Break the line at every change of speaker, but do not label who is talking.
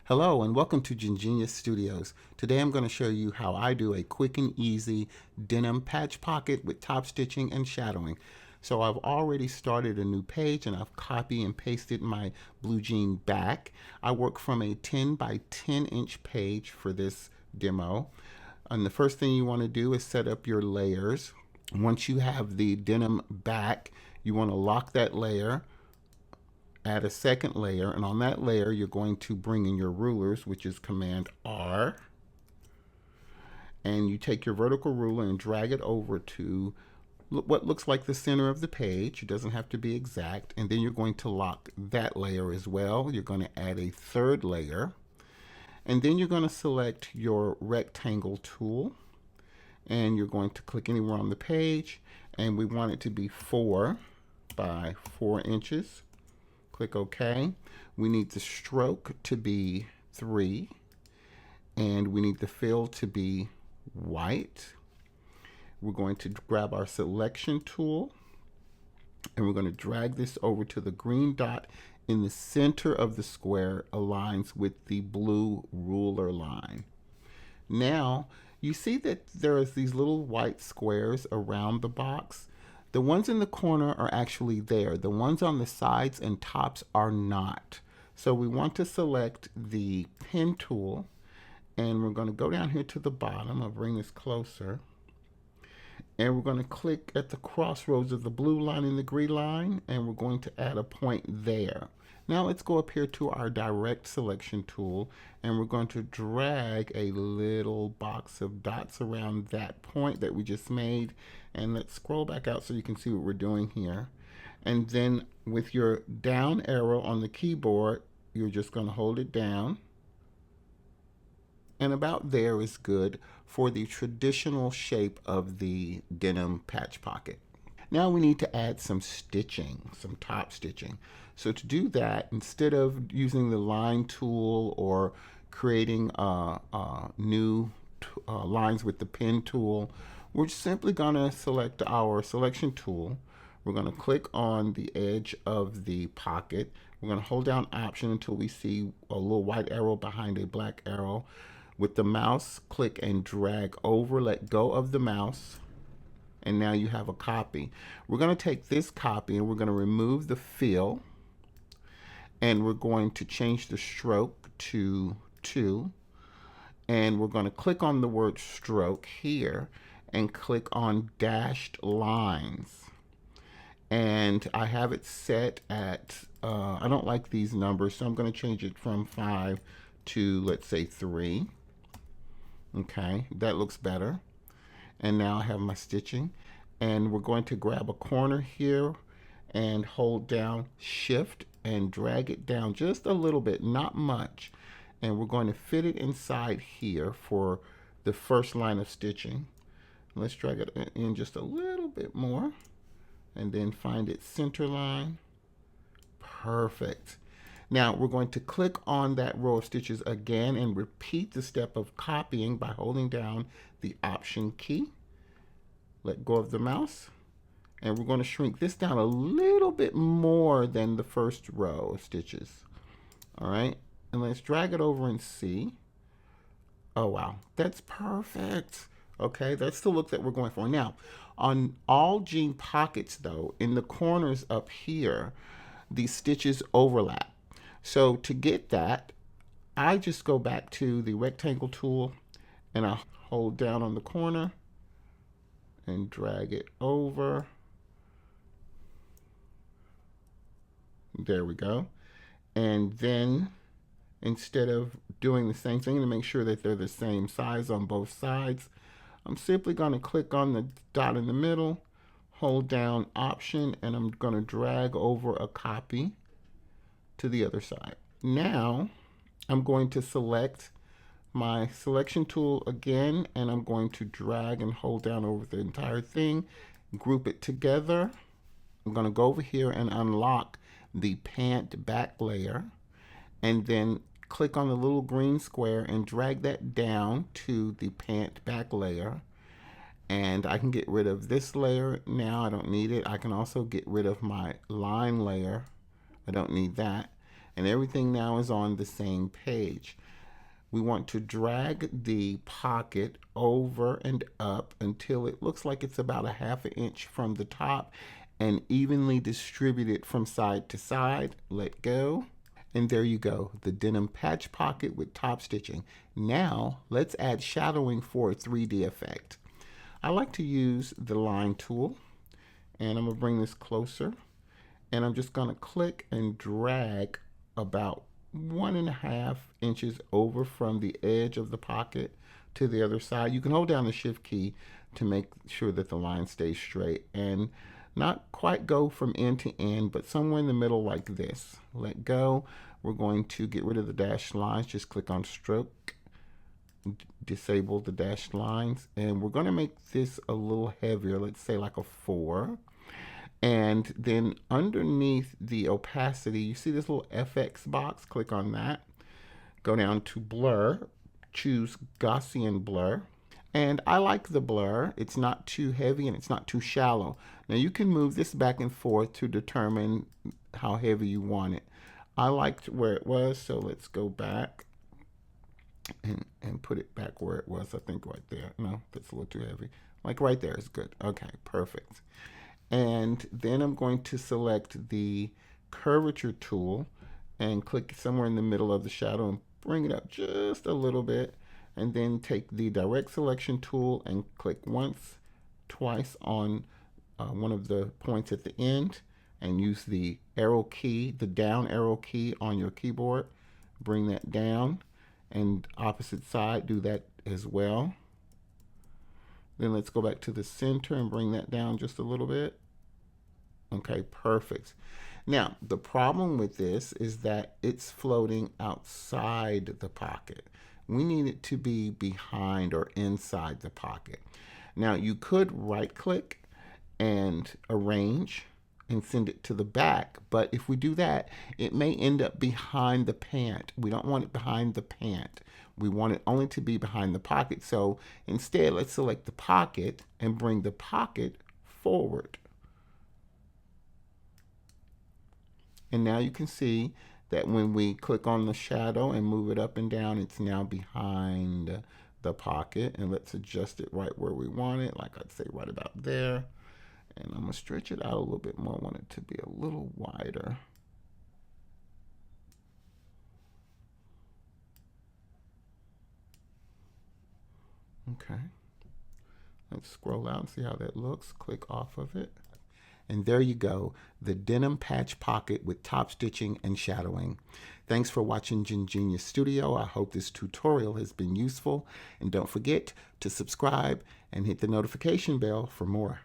Hello and welcome to Genius Studios. Today I'm going to show you how I do a quick and easy denim patch pocket with top stitching and shadowing. So I've already started a new page and I've copied and pasted my blue jean back. I work from a 10 by 10 inch page for this demo. And the first thing you want to do is set up your layers. Once you have the denim back, you want to lock that layer, add a second layer, and on that layer you're going to bring in your rulers, which is Command R, and you take your vertical ruler and drag it over to what looks like the center of the page. It doesn't have to be exact. And then you're going to lock that layer as well. You're going to add a third layer, and then you're going to select your rectangle tool, and you're going to click anywhere on the page, and we want it to be 4 by 4 inches. Click OK. We need the stroke to be 3, and we need the fill to be white. We're going to grab our selection tool, and we're going to drag this over to the green dot in the center of the square, aligns with the blue ruler line. Now, you see that there's these little white squares around the box. The ones in the corner are actually there. The ones on the sides and tops are not. So we want to select the pen tool, and we're going to go down here to the bottom. I'll bring this closer. And we're going to click at the crossroads of the blue line and the green line, and we're going to add a point there. Now let's go up here to our direct selection tool, and we're going to drag a little box of dots around that point that we just made. And let's scroll back out so you can see what we're doing here. And then with your down arrow on the keyboard, you're just going to hold it down. And about there is good for the traditional shape of the denim patch pocket. Now we need to add some stitching, some top stitching. So to do that, instead of using the line tool or creating new lines with the pen tool, we're simply going to select our selection tool. We're going to click on the edge of the pocket. We're going to hold down Option until we see a little white arrow behind a black arrow. With the mouse, click and drag over, let go of the mouse, and now you have a copy. We're going to take this copy and we're going to remove the fill, and we're going to change the stroke to 2, and we're going to click on the word stroke here and click on dashed lines. And I have it set at, I don't like these numbers, so I'm going to change it from 5 to, let's say, 3. Okay, that looks better. And now I have my stitching, and we're going to grab a corner here and hold down Shift and drag it down just a little bit, not much, and we're going to fit it inside here for the first line of stitching. Let's drag it in just a little bit more, and then find its center line. Perfect. Now we're going to click on that row of stitches again and repeat the step of copying by holding down the Option key. Let go of the mouse, and we're going to shrink this down a little bit more than the first row of stitches. All right, and let's drag it over and see. Oh wow, that's perfect. Okay, that's the look that we're going for. Now, on all jean pockets though, in the corners up here, these stitches overlap. So to get that, I just go back to the rectangle tool, and I hold down on the corner and drag it over. There we go. And then instead of doing the same thing to make sure that they're the same size on both sides, I'm simply going to click on the dot in the middle, hold down Option, and I'm going to drag over a copy to the other side. Now I'm going to select my selection tool again, and I'm going to drag and hold down over the entire thing, group it together. I'm going to go over here and unlock the pant back layer, and then click on the little green square and drag that down to the pant back layer. And I can get rid of this layer now. I don't need it. I can also get rid of my line layer. I don't need that. And everything now is on the same page. We want to drag the pocket over and up until it looks like it's about a ½ inch from the top and evenly distribute it from side to side. Let go. And there you go, the denim patch pocket with top stitching. Now let's add shadowing for a 3D effect. I like to use the line tool, and I'm gonna bring this closer, and I'm just gonna click and drag about 1½ inches over from the edge of the pocket to the other side. You can hold down the shift key to make sure that the line stays straight and not quite go from end to end, but somewhere in the middle like this. Let go. We're going to get rid of the dashed lines. Just click on stroke, disable the dashed lines, and we're going to make this a little heavier. Let's say like a 4. And then underneath the opacity, you see this little FX box? Click on that. Go down to blur, choose Gaussian blur. And I like the blur. It's not too heavy and it's not too shallow. Now you can move this back and forth to determine how heavy you want it. I liked where it was, so let's go back and put it back where it was. I think right there. No, that's a little too heavy. Like right there is good. Okay, perfect. And then I'm going to select the curvature tool and click somewhere in the middle of the shadow and bring it up just a little bit. And then take the direct selection tool and click once, twice on one of the points at the end, and use the arrow key, the down arrow key on your keyboard. Bring that down, and opposite side, do that as well. Then let's go back to the center and bring that down just a little bit. Okay, perfect. Now, the problem with this is that it's floating outside the pocket. We need it to be behind or inside the pocket. Now, you could right click and arrange and send it to the back, but if we do that, it may end up behind the pant. We don't want it behind the pant. We want it only to be behind the pocket. So instead, let's select the pocket and bring the pocket forward. And now you can see that when we click on the shadow and move it up and down, it's now behind the pocket. And let's adjust it right where we want it, like I'd say right about there. And I'm gonna stretch it out a little bit more. I want it to be a little wider. Okay. Let's scroll out and see how that looks. Click off of it. And there you go, the denim patch pocket with top stitching and shadowing. Thanks for watching Genius Studio. I hope this tutorial has been useful. And don't forget to subscribe and hit the notification bell for more.